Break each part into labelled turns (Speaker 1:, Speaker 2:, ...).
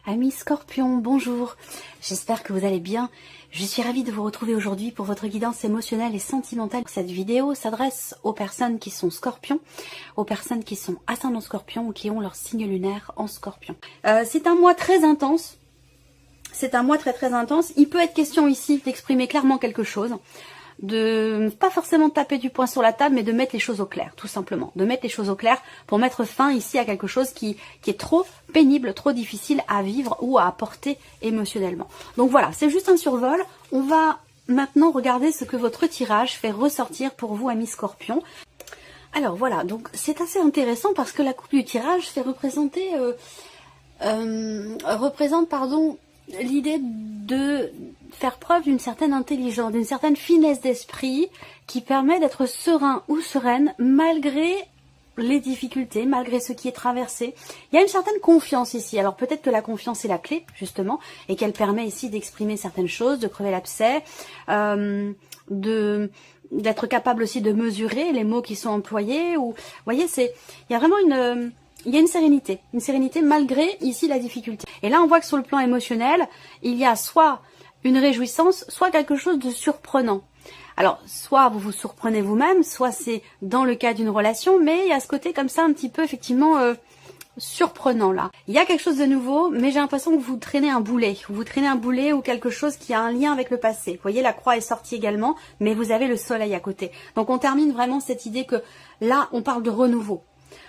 Speaker 1: Amis Scorpion, bonjour, j'espère que vous allez bien. Je suis ravie de vous retrouver aujourd'hui pour votre guidance émotionnelle et sentimentale. Cette vidéo s'adresse aux personnes qui sont Scorpions, aux personnes qui sont ascendant Scorpion ou qui ont leur signe lunaire en Scorpion. C'est un mois très intense, c'est un mois très intense. Il peut être question ici d'exprimer clairement quelque chose, de pas forcément taper du poing sur la table, mais de mettre les choses au clair, tout simplement. De mettre les choses au clair pour mettre fin ici à quelque chose qui est trop pénible, trop difficile à vivre ou à apporter émotionnellement. Donc voilà, c'est juste un survol. On va maintenant regarder ce que votre tirage fait ressortir pour vous, amis Scorpions. Alors voilà, donc c'est assez intéressant parce que la coupe du tirage fait représenter, l'idée de faire preuve d'une certaine intelligence, d'une certaine finesse d'esprit qui permet d'être serein ou sereine malgré les difficultés, malgré ce qui est traversé. Il y a une certaine confiance ici. Alors peut-être que la confiance est la clé, justement, et qu'elle permet ici d'exprimer certaines choses, de crever l'abcès, d'être capable aussi de mesurer les mots qui sont employés. Ou, vous voyez, il y a vraiment il y a une sérénité malgré ici la difficulté. Et là, on voit que sur le plan émotionnel, il y a soit une réjouissance, soit quelque chose de surprenant. Alors, soit vous vous surprenez vous-même, soit c'est dans le cas d'une relation, mais il y a ce côté comme ça un petit peu effectivement surprenant là. Il y a quelque chose de nouveau, mais j'ai l'impression que vous traînez un boulet. Vous traînez un boulet ou quelque chose qui a un lien avec le passé. Vous voyez, la croix est sortie également, mais vous avez le soleil à côté. Donc on termine vraiment cette idée que là, on parle de renouveau.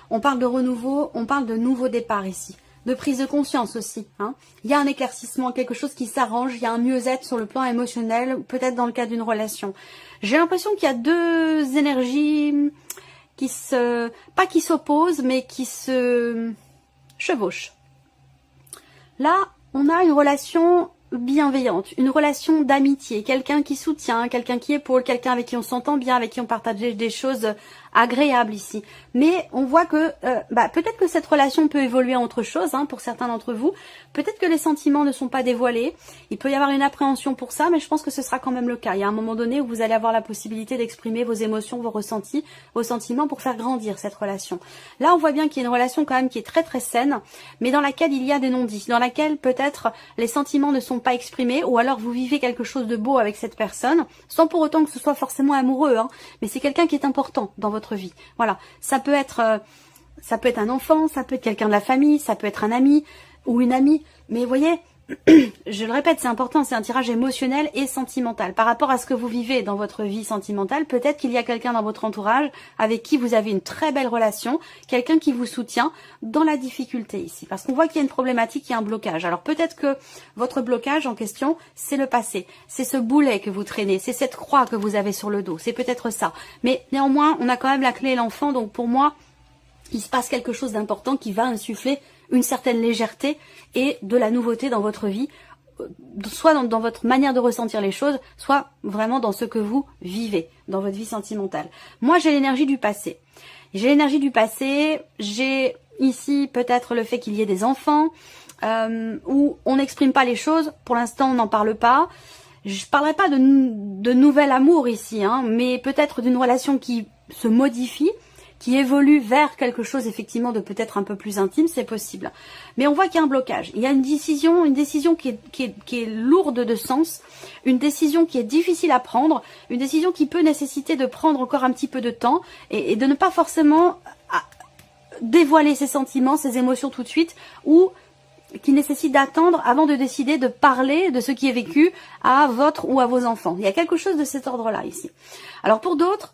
Speaker 1: On parle de renouveau, on parle de nouveau départ ici. De prise de conscience aussi. Il y a un éclaircissement, quelque chose qui s'arrange, il y a un mieux-être sur le plan émotionnel, peut-être dans le cas d'une relation. J'ai l'impression qu'il y a deux énergies qui pas qui s'opposent, mais qui se chevauchent. Là, on a une relation bienveillante, une relation d'amitié, quelqu'un qui soutient, quelqu'un qui épaule, quelqu'un avec qui on s'entend bien, avec qui on partage des choses agréables ici. Mais on voit que peut-être que cette relation peut évoluer en autre chose pour certains d'entre vous. Peut-être que les sentiments ne sont pas dévoilés. Il peut y avoir une appréhension pour ça, mais je pense que ce sera quand même le cas. Il y a un moment donné où vous allez avoir la possibilité d'exprimer vos émotions, vos ressentis, vos sentiments pour faire grandir cette relation. Là, on voit bien qu'il y a une relation quand même qui est très saine, mais dans laquelle il y a des non-dits, dans laquelle peut-être les sentiments ne sont pas exprimés, ou alors vous vivez quelque chose de beau avec cette personne, sans pour autant que ce soit forcément amoureux, mais c'est quelqu'un qui est important dans votre vie. Voilà, ça peut être un enfant, ça peut être quelqu'un de la famille, ça peut être un ami ou une amie, mais vous voyez, je le répète, c'est important, c'est un tirage émotionnel et sentimental. Par rapport à ce que vous vivez dans votre vie sentimentale, peut-être qu'il y a quelqu'un dans votre entourage avec qui vous avez une très belle relation, quelqu'un qui vous soutient dans la difficulté ici. Parce qu'on voit qu'il y a une problématique, il y a un blocage. Alors peut-être que votre blocage en question, c'est le passé. C'est ce boulet que vous traînez, c'est cette croix que vous avez sur le dos. C'est peut-être ça. Mais néanmoins, on a quand même la clé et l'enfant, donc pour moi, il se passe quelque chose d'important qui va insuffler une certaine légèreté et de la nouveauté dans votre vie, soit dans votre manière de ressentir les choses, soit vraiment dans ce que vous vivez, dans votre vie sentimentale. Moi, j'ai l'énergie du passé. J'ai l'énergie du passé, j'ai ici peut-être le fait qu'il y ait des enfants, où on n'exprime pas les choses, pour l'instant on n'en parle pas. Je parlerai pas de nouvel amour ici, mais peut-être d'une relation qui se modifie, qui évolue vers quelque chose effectivement de peut-être un peu plus intime, c'est possible. Mais on voit qu'il y a un blocage. Il y a une décision qui est lourde de sens, une décision qui est difficile à prendre, une décision qui peut nécessiter de prendre encore un petit peu de temps et de ne pas forcément dévoiler ses sentiments, ses émotions tout de suite, ou qui nécessite d'attendre avant de décider de parler de ce qui est vécu à votre ou à vos enfants. Il y a quelque chose de cet ordre-là ici. Alors pour d'autres,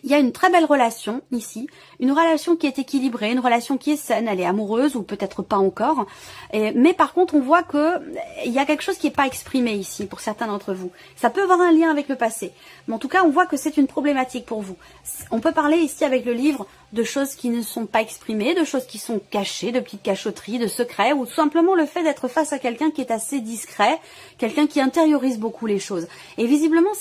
Speaker 1: il y a une très belle relation ici, une relation qui est équilibrée, une relation qui est saine, elle est amoureuse ou peut-être pas encore. Mais par contre, on voit que il y a quelque chose qui n'est pas exprimé ici pour certains d'entre vous. Ça peut avoir un lien avec le passé. Mais en tout cas, on voit que c'est une problématique pour vous. On peut parler ici avec le livre de choses qui ne sont pas exprimées, de choses qui sont cachées, de petites cachotteries, de secrets, ou tout simplement le fait d'être face à quelqu'un qui est assez discret, quelqu'un qui intériorise beaucoup les choses. Et visiblement,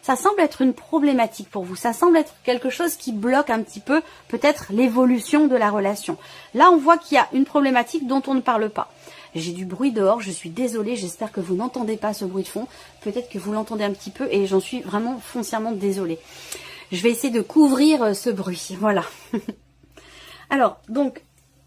Speaker 1: ça semble être une problématique pour vous, ça semble être quelque chose qui bloque un petit peu peut-être l'évolution de la relation. Là, on voit qu'il y a une problématique dont on ne parle pas. J'ai du bruit dehors, je suis désolée, j'espère que vous n'entendez pas ce bruit de fond. Peut-être que vous l'entendez un petit peu et j'en suis vraiment foncièrement désolée. Je vais essayer de couvrir ce bruit, voilà. Alors, donc,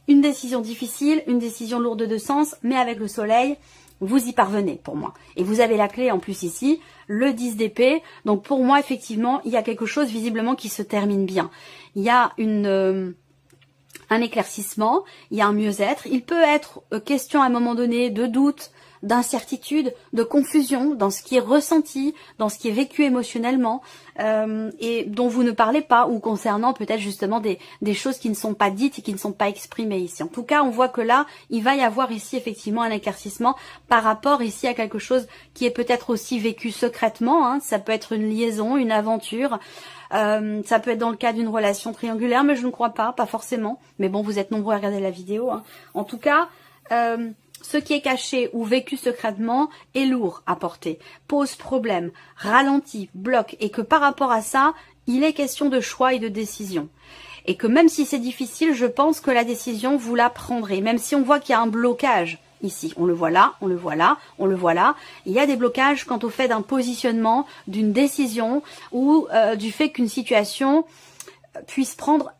Speaker 1: une décision difficile, une décision lourde de sens, mais avec le soleil, vous y parvenez pour moi. Et vous avez la clé en plus ici, le 10 d'épée. Donc pour moi, effectivement, il y a quelque chose visiblement qui se termine bien. Il y a un éclaircissement, il y a un mieux-être. Il peut être question à un moment donné de doute, d'incertitude, de confusion dans ce qui est ressenti, dans ce qui est vécu émotionnellement et dont vous ne parlez pas, ou concernant peut-être justement des choses qui ne sont pas dites et qui ne sont pas exprimées ici. En tout cas, on voit que là, il va y avoir ici effectivement un éclaircissement par rapport ici à quelque chose qui est peut-être aussi vécu secrètement, hein. Ça peut être une liaison, une aventure, ça peut être dans le cas d'une relation triangulaire, mais je ne crois pas forcément. Mais bon, vous êtes nombreux à regarder la vidéo, hein. En tout cas, ce qui est caché ou vécu secrètement est lourd à porter, pose problème, ralentit, bloque, et que par rapport à ça, il est question de choix et de décision. Et que même si c'est difficile, je pense que la décision, vous la prendrez. Même si on voit qu'il y a un blocage ici, on le voit là, on le voit là, on le voit là. Il y a des blocages quant au fait d'un positionnement, d'une décision ou du fait qu'une situation puisse prendre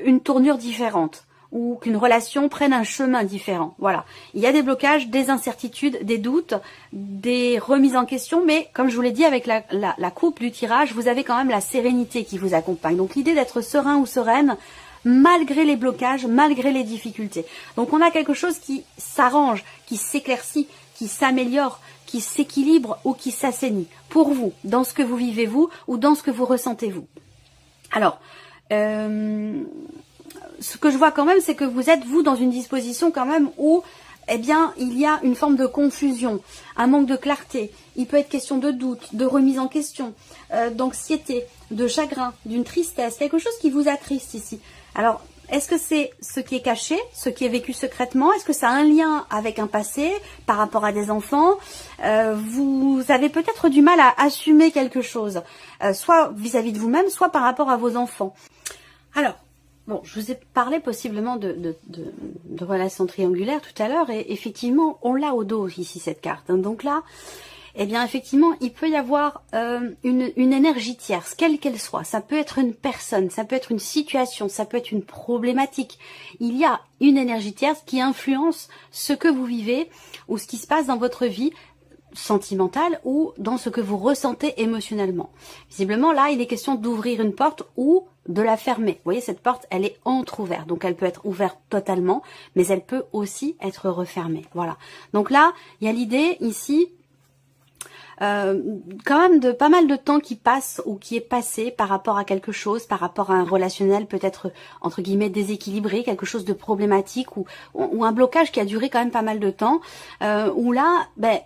Speaker 1: une tournure différente, ou qu'une relation prenne un chemin différent. Voilà. Il y a des blocages, des incertitudes, des doutes, des remises en question, mais comme je vous l'ai dit, avec la coupe du tirage, vous avez quand même la sérénité qui vous accompagne. Donc l'idée d'être serein ou sereine, malgré les blocages, malgré les difficultés. Donc on a quelque chose qui s'arrange, qui s'éclaircit, qui s'améliore, qui s'équilibre ou qui s'assainit pour vous, dans ce que vous vivez vous, ou dans ce que vous ressentez vous. Alors, ce que je vois quand même, c'est que vous êtes, vous, dans une disposition quand même où, eh bien, il y a une forme de confusion, un manque de clarté. Il peut être question de doute, de remise en question, d'anxiété, de chagrin, d'une tristesse, quelque chose qui vous attriste ici. Alors, est-ce que c'est ce qui est caché, ce qui est vécu secrètement? Est-ce que ça a un lien avec un passé, par rapport à des enfants? Vous avez peut-être du mal à assumer quelque chose, soit vis-à-vis de vous-même, soit par rapport à vos enfants. Alors, bon, je vous ai parlé possiblement de relations triangulaires tout à l'heure, et effectivement, on l'a au dos ici, cette carte. Donc là, eh bien, effectivement, il peut y avoir une énergie tierce, quelle qu'elle soit. Ça peut être une personne, ça peut être une situation, ça peut être une problématique. Il y a une énergie tierce qui influence ce que vous vivez ou ce qui se passe dans votre vie sentimentale ou dans ce que vous ressentez émotionnellement. Visiblement, là, il est question d'ouvrir une porte ou de la fermer. Vous voyez, cette porte, elle est entrouverte. Donc, elle peut être ouverte totalement, mais elle peut aussi être refermée. Voilà. Donc là, il y a l'idée ici, quand même, de pas mal de temps qui passe ou qui est passé par rapport à quelque chose, par rapport à un relationnel peut-être, entre guillemets, déséquilibré, quelque chose de problématique ou un blocage qui a duré quand même pas mal de temps, où là, ben,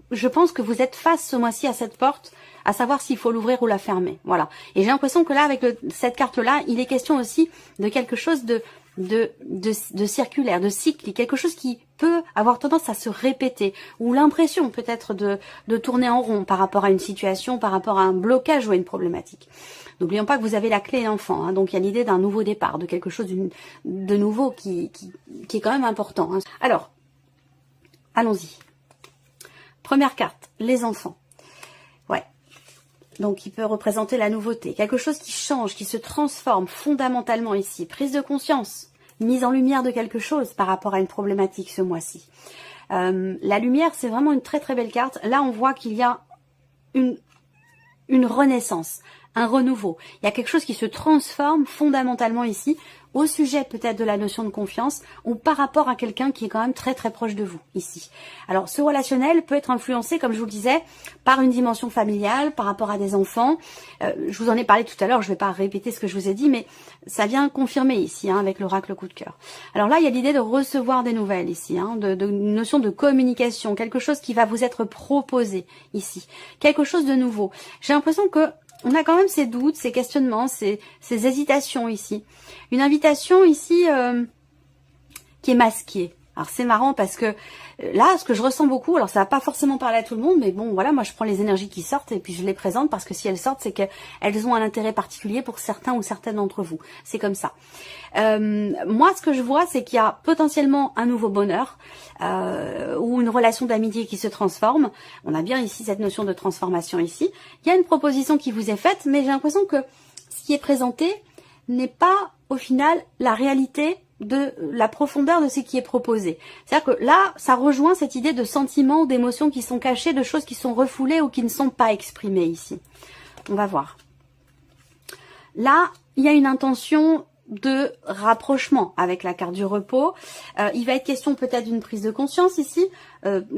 Speaker 1: je pense que vous êtes face ce mois-ci à cette porte, à savoir s'il faut l'ouvrir ou la fermer. Voilà. Et j'ai l'impression que là, avec cette carte-là, il est question aussi de quelque chose de circulaire, de cyclique, quelque chose qui peut avoir tendance à se répéter, ou l'impression peut-être de tourner en rond par rapport à une situation, par rapport à un blocage ou à une problématique. N'oublions pas que vous avez la clé d'enfant, hein, donc il y a l'idée d'un nouveau départ, de quelque chose de nouveau qui est quand même important. Hein. Alors, allons-y. Première carte, les enfants. Ouais. Donc, il peut représenter la nouveauté. Quelque chose qui change, qui se transforme fondamentalement ici. Prise de conscience, mise en lumière de quelque chose par rapport à une problématique ce mois-ci. La lumière, c'est vraiment une très très belle carte. Là, on voit qu'il y a une renaissance, un renouveau. Il y a quelque chose qui se transforme fondamentalement ici, au sujet peut-être de la notion de confiance ou par rapport à quelqu'un qui est quand même très très proche de vous ici. Alors ce relationnel peut être influencé, comme je vous le disais, par une dimension familiale, par rapport à des enfants. Je vous en ai parlé tout à l'heure, je ne vais pas répéter ce que je vous ai dit, mais ça vient confirmer ici, hein, avec l'oracle coup de cœur. Alors là, il y a l'idée de recevoir des nouvelles ici, hein, de notion de communication, quelque chose qui va vous être proposé ici, quelque chose de nouveau. J'ai l'impression que on a quand même ces doutes, ces questionnements, ces hésitations ici. Une invitation ici qui est masquée. Alors c'est marrant parce que là, ce que je ressens beaucoup, alors ça va pas forcément parler à tout le monde, mais bon, voilà, moi je prends les énergies qui sortent et puis je les présente parce que si elles sortent, c'est qu'elles ont un intérêt particulier pour certains ou certaines d'entre vous. C'est comme ça. Moi, ce que je vois, c'est qu'il y a potentiellement un nouveau bonheur ou une relation d'amitié qui se transforme. On a bien ici cette notion de transformation ici. Il y a une proposition qui vous est faite, mais j'ai l'impression que ce qui est présenté n'est pas au final la réalité de la profondeur de ce qui est proposé. C'est-à-dire que là, ça rejoint cette idée de sentiments ou d'émotions qui sont cachées, de choses qui sont refoulées ou qui ne sont pas exprimées ici. On va voir. Là, il y a une intention de rapprochement avec la carte du repos. Il va être question peut-être d'une prise de conscience ici,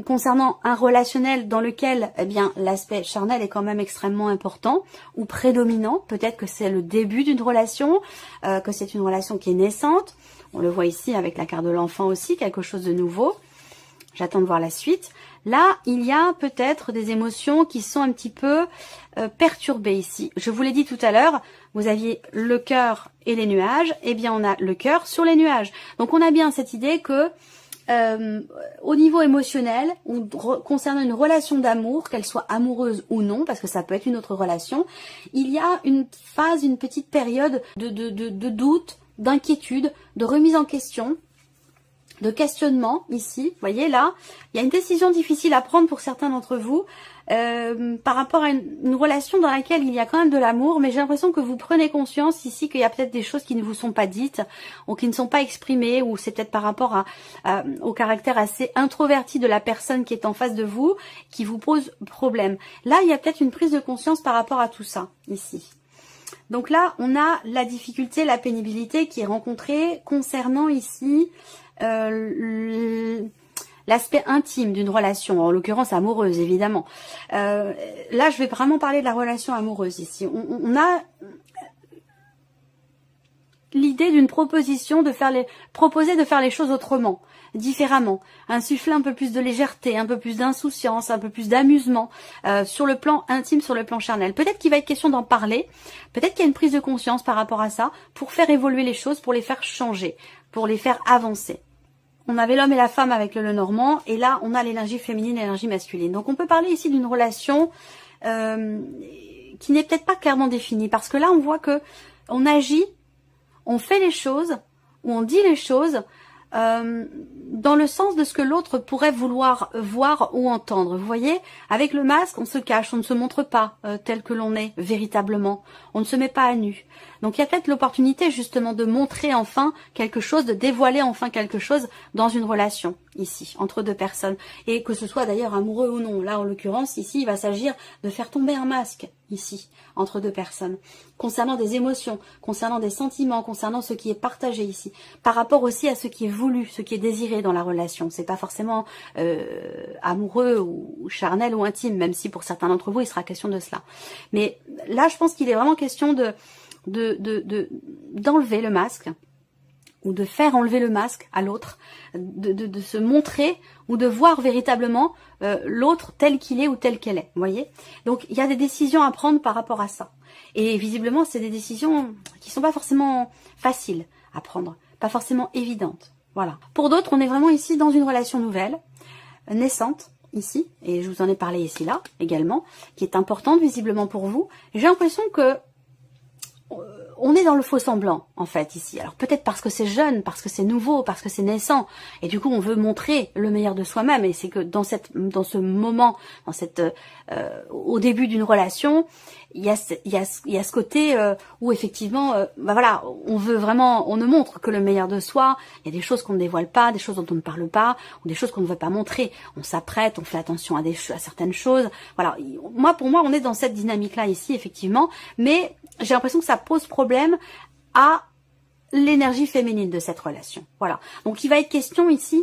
Speaker 1: concernant un relationnel dans lequel eh bien l'aspect charnel est quand même extrêmement important ou prédominant. Peut-être que c'est le début d'une relation, que c'est une relation qui est naissante. On le voit ici avec la carte de l'enfant aussi, quelque chose de nouveau. J'attends de voir la suite. Là, il y a peut-être des émotions qui sont un petit peu perturbées ici. Je vous l'ai dit tout à l'heure, vous aviez le cœur et les nuages. Eh bien, on a le cœur sur les nuages. Donc, on a bien cette idée que au niveau émotionnel, ou concernant une relation d'amour, qu'elle soit amoureuse ou non, parce que ça peut être une autre relation, il y a une phase, une petite période de doute, d'inquiétude, de remise en question, de questionnement ici. Vous voyez là, il y a une décision difficile à prendre pour certains d'entre vous par rapport à une relation dans laquelle il y a quand même de l'amour, mais j'ai l'impression que vous prenez conscience ici qu'il y a peut-être des choses qui ne vous sont pas dites ou qui ne sont pas exprimées, ou c'est peut-être par rapport au caractère assez introverti de la personne qui est en face de vous qui vous pose problème. Là, il y a peut-être une prise de conscience par rapport à tout ça ici. Donc là, on a la difficulté, la pénibilité qui est rencontrée concernant ici l'aspect intime d'une relation, en l'occurrence amoureuse évidemment. Là, je vais vraiment parler de la relation amoureuse ici. On a l'idée d'une proposition proposer de faire les choses autrement, différemment, insuffler un peu plus de légèreté, un peu plus d'insouciance, un peu plus d'amusement sur le plan intime, sur le plan charnel. Peut-être qu'il va être question d'en parler, peut-être qu'il y a une prise de conscience par rapport à ça, pour faire évoluer les choses, pour les faire changer, pour les faire avancer. On avait l'homme et la femme avec le Lenormand, et là on a l'énergie féminine et l'énergie masculine. Donc on peut parler ici d'une relation qui n'est peut-être pas clairement définie, parce que là on voit que on agit, on fait les choses, ou on dit les choses dans le sens de ce que l'autre pourrait vouloir voir ou entendre. Vous voyez, avec le masque, on se cache, on ne se montre pas tel que l'on est véritablement. On ne se met pas à nu. Donc il y a peut-être l'opportunité justement de montrer enfin quelque chose, de dévoiler enfin quelque chose dans une relation ici, entre deux personnes. Et que ce soit d'ailleurs amoureux ou non. Là, en l'occurrence, ici, il va s'agir de faire tomber un masque ici, entre deux personnes. Concernant des émotions, concernant des sentiments, concernant ce qui est partagé ici. Par rapport aussi à ce qui est voulu, ce qui est désiré dans la relation. C'est pas forcément amoureux ou charnel ou intime, même si pour certains d'entre vous, il sera question de cela. Mais là, je pense qu'il est vraiment question d'enlever le masque, ou de faire enlever le masque à l'autre, de se montrer ou de voir véritablement l'autre tel qu'il est ou tel qu'elle est. Vous voyez? Donc il y a des décisions à prendre par rapport à ça. Et visiblement, c'est des décisions qui sont pas forcément faciles à prendre, pas forcément évidentes. Voilà. Pour d'autres, on est vraiment ici dans une relation nouvelle, naissante, ici, et je vous en ai parlé ici là également, qui est importante visiblement pour vous. J'ai l'impression que on est dans le faux semblant, en fait, ici. Alors, peut-être parce que c'est jeune, parce que c'est nouveau, parce que c'est naissant. Et du coup, on veut montrer le meilleur de soi-même. Et c'est que dans ce moment, au début d'une relation, il y a ce côté où effectivement, voilà, on veut vraiment, on ne montre que le meilleur de soi. Il y a des choses qu'on ne dévoile pas, des choses dont on ne parle pas, ou des choses qu'on ne veut pas montrer. On s'apprête, on fait attention à certaines choses. Voilà. Pour moi, on est dans cette dynamique-là ici, effectivement. Mais j'ai l'impression que ça pose problème à l'énergie féminine de cette relation. Voilà. Donc, il va être question ici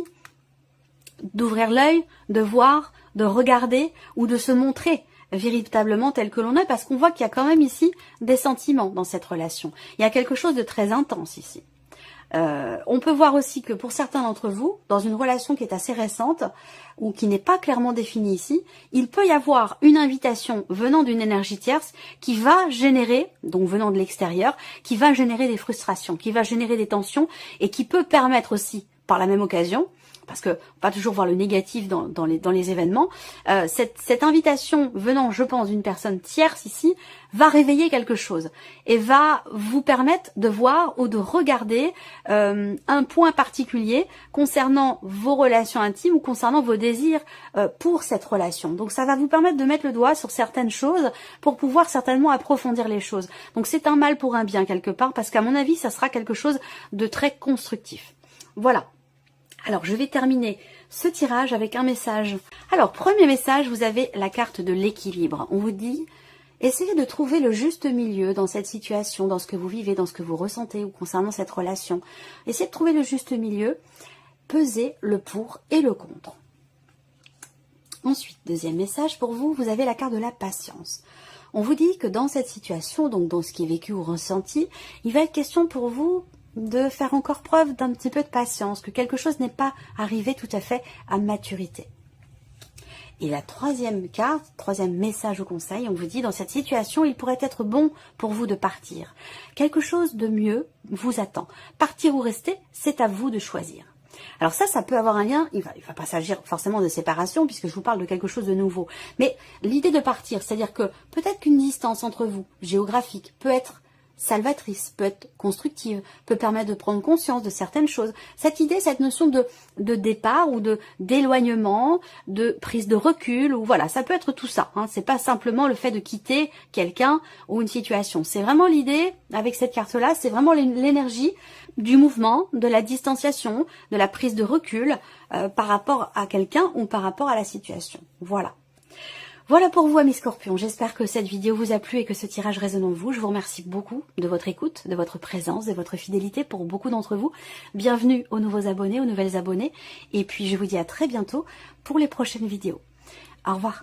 Speaker 1: d'ouvrir l'œil, de voir, de regarder ou de se montrer véritablement tel que l'on est, parce qu'on voit qu'il y a quand même ici des sentiments dans cette relation. Il y a quelque chose de très intense ici. On peut voir aussi que pour certains d'entre vous, dans une relation qui est assez récente ou qui n'est pas clairement définie ici, il peut y avoir une invitation venant d'une énergie tierce qui va générer, donc venant de l'extérieur, qui va générer des frustrations, qui va générer des tensions et qui peut permettre aussi, par la même occasion, parce que on va toujours voir le négatif dans les événements, cette invitation venant, je pense, d'une personne tierce ici, va réveiller quelque chose et va vous permettre de voir ou de regarder un point particulier concernant vos relations intimes ou concernant vos désirs pour cette relation. Donc ça va vous permettre de mettre le doigt sur certaines choses pour pouvoir certainement approfondir les choses. Donc c'est un mal pour un bien quelque part, parce qu'à mon avis, ça sera quelque chose de très constructif. Voilà. Alors, je vais terminer ce tirage avec un message. Alors, premier message, vous avez la carte de l'équilibre. On vous dit, essayez de trouver le juste milieu dans cette situation, dans ce que vous vivez, dans ce que vous ressentez ou concernant cette relation. Essayez de trouver le juste milieu, pesez le pour et le contre. Ensuite, deuxième message pour vous, vous avez la carte de la patience. On vous dit que dans cette situation, donc dans ce qui est vécu ou ressenti, il va être question pour vous de faire encore preuve d'un petit peu de patience, que quelque chose n'est pas arrivé tout à fait à maturité. Et la troisième carte, troisième message au conseil, on vous dit, dans cette situation, il pourrait être bon pour vous de partir. Quelque chose de mieux vous attend. Partir ou rester, c'est à vous de choisir. Alors ça peut avoir un lien, il va pas s'agir forcément de séparation, puisque je vous parle de quelque chose de nouveau. Mais l'idée de partir, c'est-à-dire que peut-être qu'une distance entre vous, géographique, peut être salvatrice, peut être constructive, peut permettre de prendre conscience de certaines choses. Cette idée, cette notion de départ ou d'éloignement, de prise de recul, ou voilà, ça peut être tout ça. Hein. C'est pas simplement le fait de quitter quelqu'un ou une situation. C'est vraiment l'idée, avec cette carte-là, c'est vraiment l'énergie du mouvement, de la distanciation, de la prise de recul par rapport à quelqu'un ou par rapport à la situation. Voilà. Voilà pour vous, amis Scorpions. J'espère que cette vidéo vous a plu et que ce tirage résonne en vous. Je vous remercie beaucoup de votre écoute, de votre présence, de votre fidélité pour beaucoup d'entre vous. Bienvenue aux nouveaux abonnés, aux nouvelles abonnées. Et puis, je vous dis à très bientôt pour les prochaines vidéos. Au revoir.